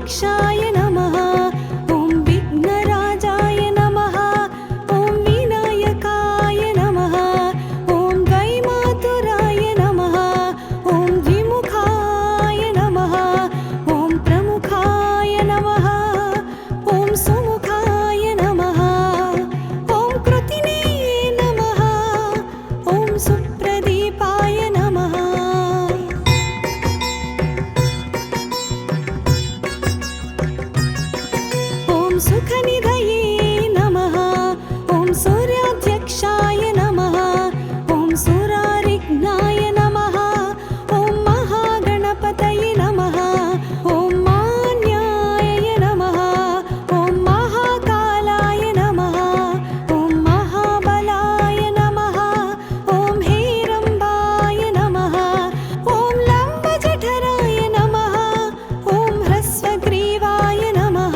गणाध्यक्षाय नमः। ॐ विघ्नराजाय नमः। ॐ विनायकाय नमः। ॐ द्वैमातुराय नमः। ॐ द्विमुखाय नमः। ॐ प्रमुखाय नमः। ॐ सुमुखाय नमः। ॐ कृतिने नमः। ॐ सुप्रदीपाय नमः। ॐ सुखनिधये नमः। ॐ सूर्याध्यक्षाय नमः। ॐ सुरारिघ्नाय नमः। ॐ महागणपतये नमः। ॐ मान्याय नमः। ॐ महाकालाय नमः। ॐ महाबलाय नमः। ॐ हेरम्बाय नमः। ॐ लम्बजठराय नमः। ॐ ह्रस्वग्रीवाय नमः।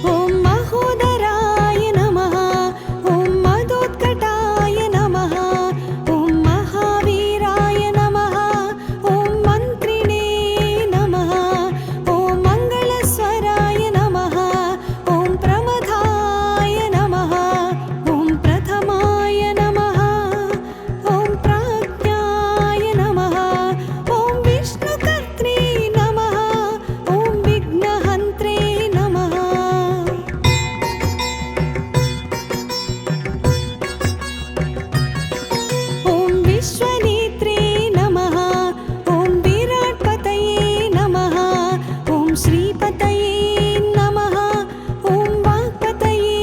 ॐ महोदराय नमः। ॐ मदोत्कटाय नमः। ॐ महावीराय नमः। ॐ मन्त्रिणे नमः। ॐ मङ्गलस्वराय नमः। ॐ प्रमथाय नमः। ॐ प्रथमाय नमः। ॐ प्राज्ञाय नमः। ॐ विष्णुकर्त्रे नमः। ॐ विघ्नहन्त्रे नमः। ॐ विश्वनेत्रे नमः। ॐ विराट्पतये नमः। ॐ श्रीपतये नमः। ॐ वाक्पतये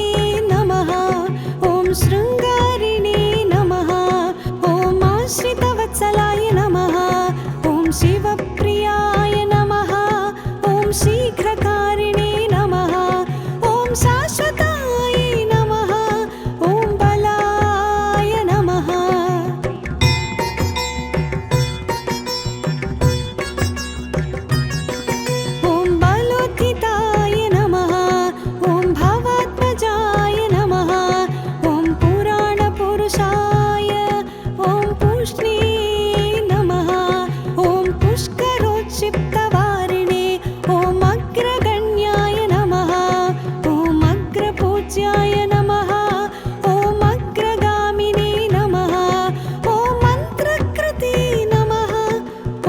नमः। ॐ शृङ्गारिणे नमः। ॐ आश्रितवत्सलाय नमः। ॐ शिवप्रियाय नमः। ॐ शीघ्रकारिणे नमः। ॐ शाश्वताय नमः। ॐ बलाय नमः। ॐ बलोत्थिताय नमः। ॐ भवात्मजाय नमः। ॐ पुराणपुरुषाय। ॐ पुष्णे नमः। ॐ पुष्करोत्क्षिप्तवारिणे। ॐ अग्रगण्याय नमः। ॐ अग्रपूज्याय नमः। ॐ अग्रगामिने नमः। ॐ मन्त्रकृते नमः।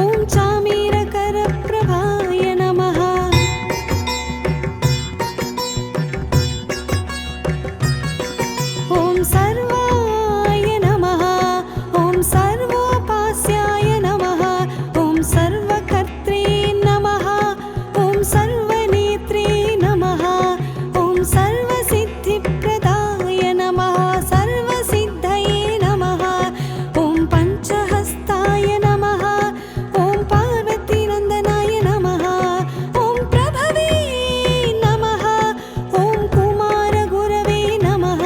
ॐ चामीरकरप्रभाय नमः। ॐ सर्वाय नमः। ॐ सर्वोपास्याय नमः। ॐ सर्वकर्त्रे नमः। ॐ सर्वनेत्रे नमः। ॐ सर्वसिद्धिप्रदाय नमः। सर्वसिद्धये नमः। ॐ पञ्चहस्ताय नमः। ॐ पार्वतीनन्दनाय नमः। ॐ प्रभवे नमः। ॐ कुमारगुरवे नमः।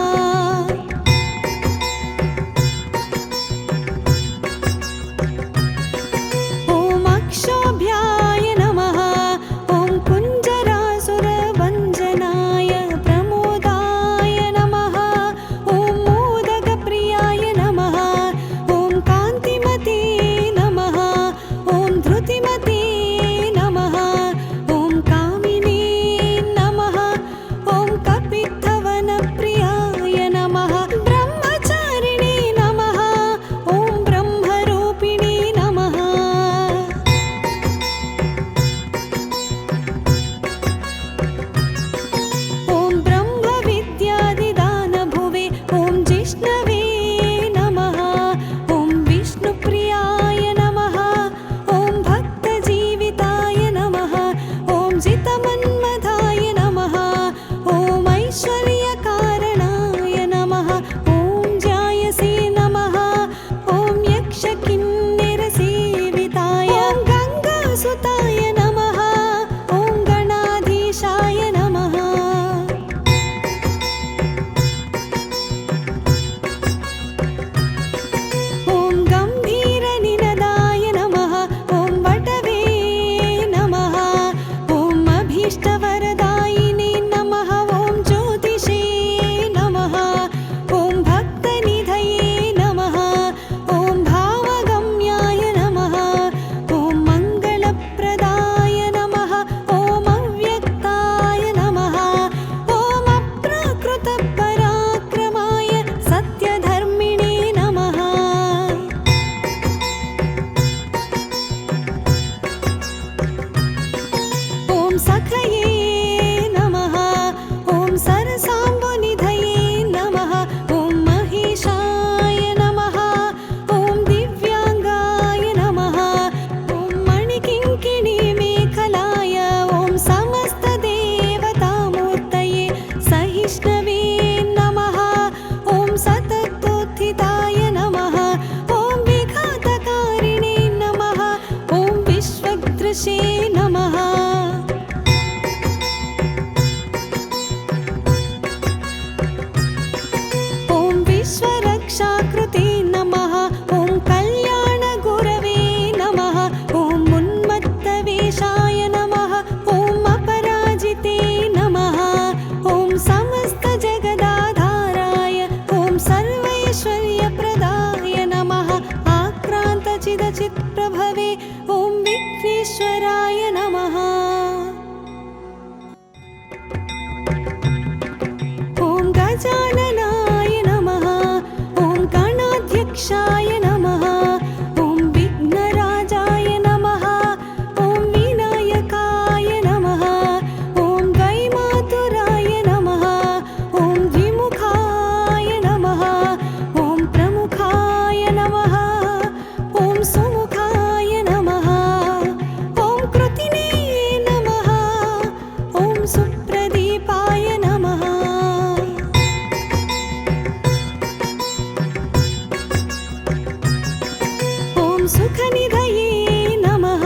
सुखनिधये नमः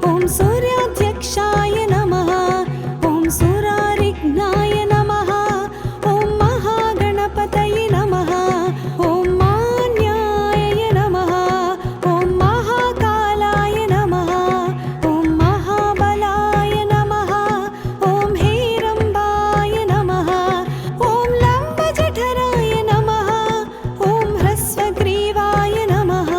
ॐ सूर्याध्यक्षाय नमः ॐ सुरारिघ्नाय नमः ॐ महागणपतये नमः ॐ मान्याय नमः ॐ महाकालाय नमः ॐ महाबलाय नमः ॐ हेरम्बाय नमः ॐ लम्बजठराय नमः ॐ ह्रस्वग्रीवाय नमः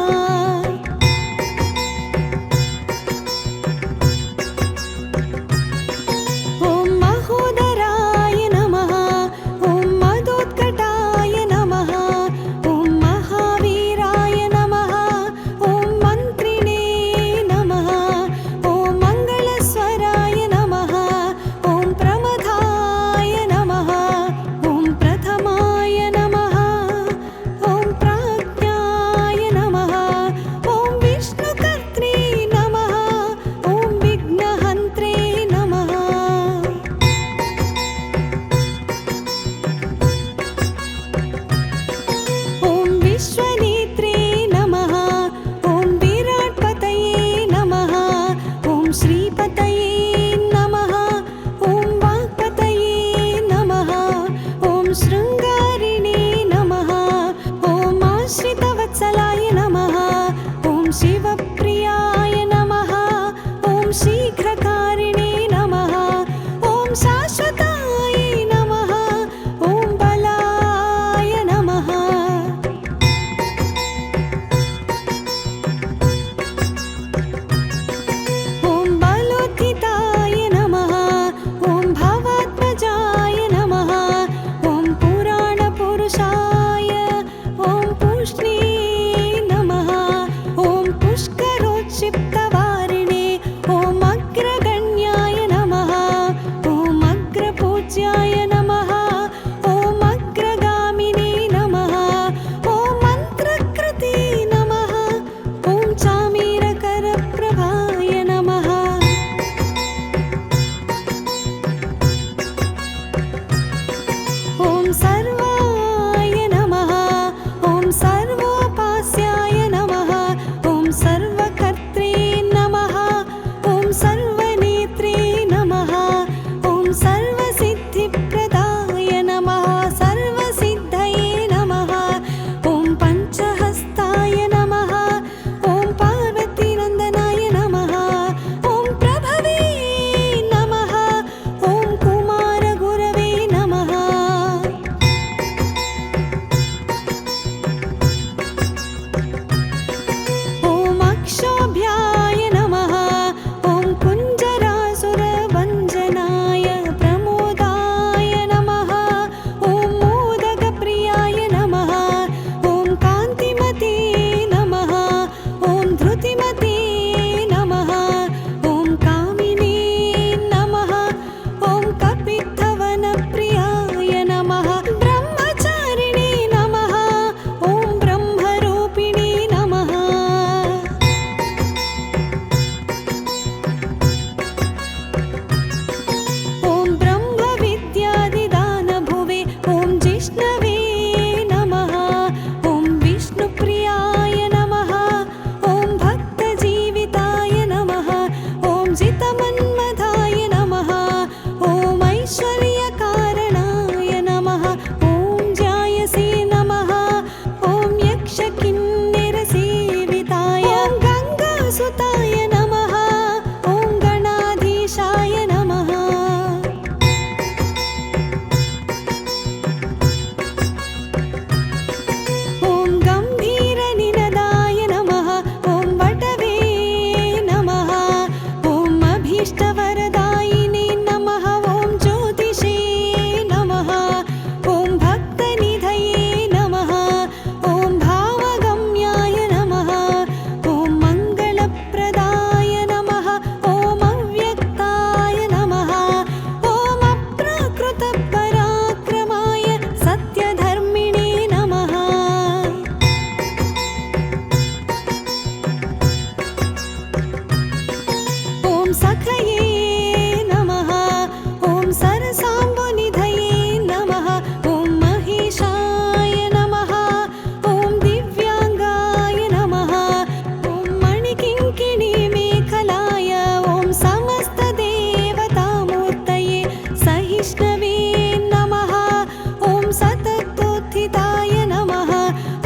स्थिताय नमः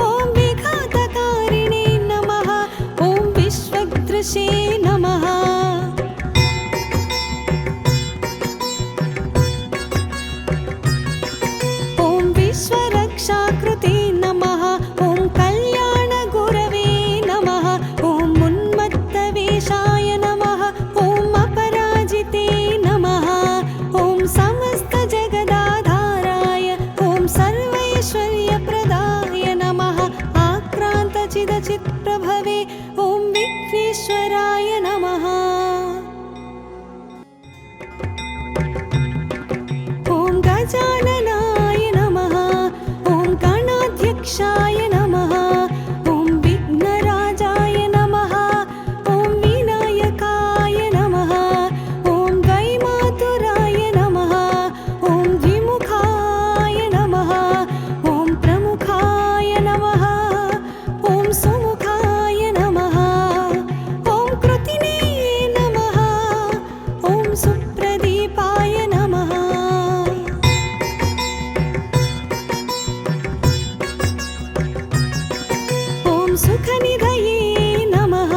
ॐ विघातकारिणे नमः ॐ विश्वदृशे नमः ॐ विश्वरक्षाकृते नमः ॐ कल्याणगुरवे नमः ॐ उन्मत्तवेषाय नमः ॐ अपराजिते नमः ॐ समस्तजगदाधाराय ॐ सर्वैश्वर्यप्रदाय नमः आक्रान्तचिदचित्प्रभवे ॐ विघ्नेश्वराय नमः ॐ गजाननाय नमः ॐ गणाध्यक्षाय नमः ॐ विघ्नराजाय नमः ॐ विनायकाय नमः ॐ वैमातुराय नमः ॐ द्विमुखाय नमः ॐ प्रमुखाय नमः ॐ सुमुखाय नमः ॐ कृतिने नमः ॐ सुप्रदीपाय नमः ॐ सुखनिधये नमः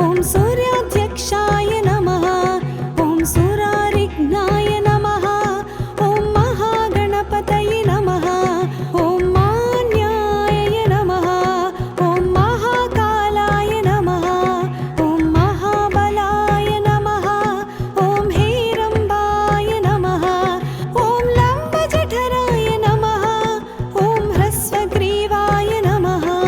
ॐ सूर्याध्यक्षाय नमः ॐ सुरारिघ्नाय नमः ॐ महागणपतये नमः ॐ मान्याय नमः ॐ महाकालाय नमः ॐ महाबलाय नमः ॐ हेरम्बाय नमः ॐ लम्बजठराय नमः ॐ ह्रस्वग्रीवाय नमः ॐ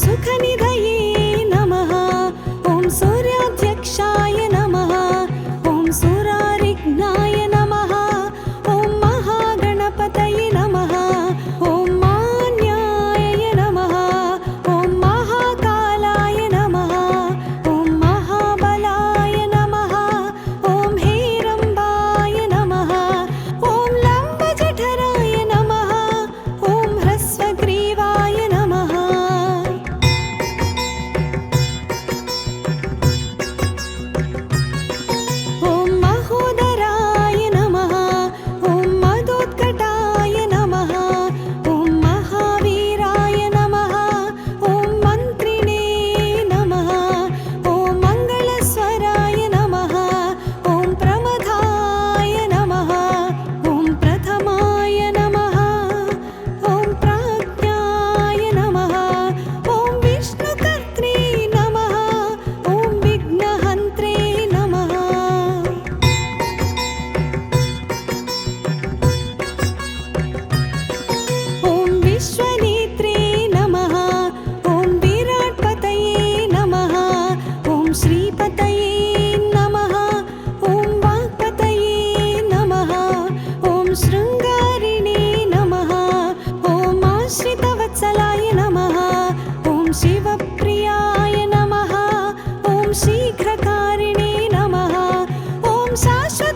सुखनिधये नमः ॐ सूर्याध्यक्षाय नमः ॐ सुरारिघ्नाय नमः ॐ महागणपतये नमः ॐ मान्याय नमः ॐ महाकालाय नमः ॐ महाबलाय नमः ॐ हेरम्बाय नमः ॐ लम्बजठराय नमः ॐ ह्रस्वग्रीवाय नमः ॐ महोदराय नमः ॐ मदोत्कटाय नमः ॐ महावीराय नमः ॐ मन्त्रिणे नमः ॐ मङ्गलस्वराय नमः ॐ प्रमथाय नमः ॐ प्रथमाय नमः ॐ प्राज्ञाय नमः ॐ विष्णुकर्त्रे नमः ॐ विघ्नहन्त्रे नमः ॐ विश्वनेत्रे नमः ॐ विराट्पतये नमः ॐ श्रीपतये नमः ॐ वाक्पतये नमः ॐ शृङ्गारिणे नमः ॐ आश्रितवत्सलाय नमः ॐ शिवप्रियाय नमः ॐ शीघ्रकारिणे नमः ॐ शाश्वत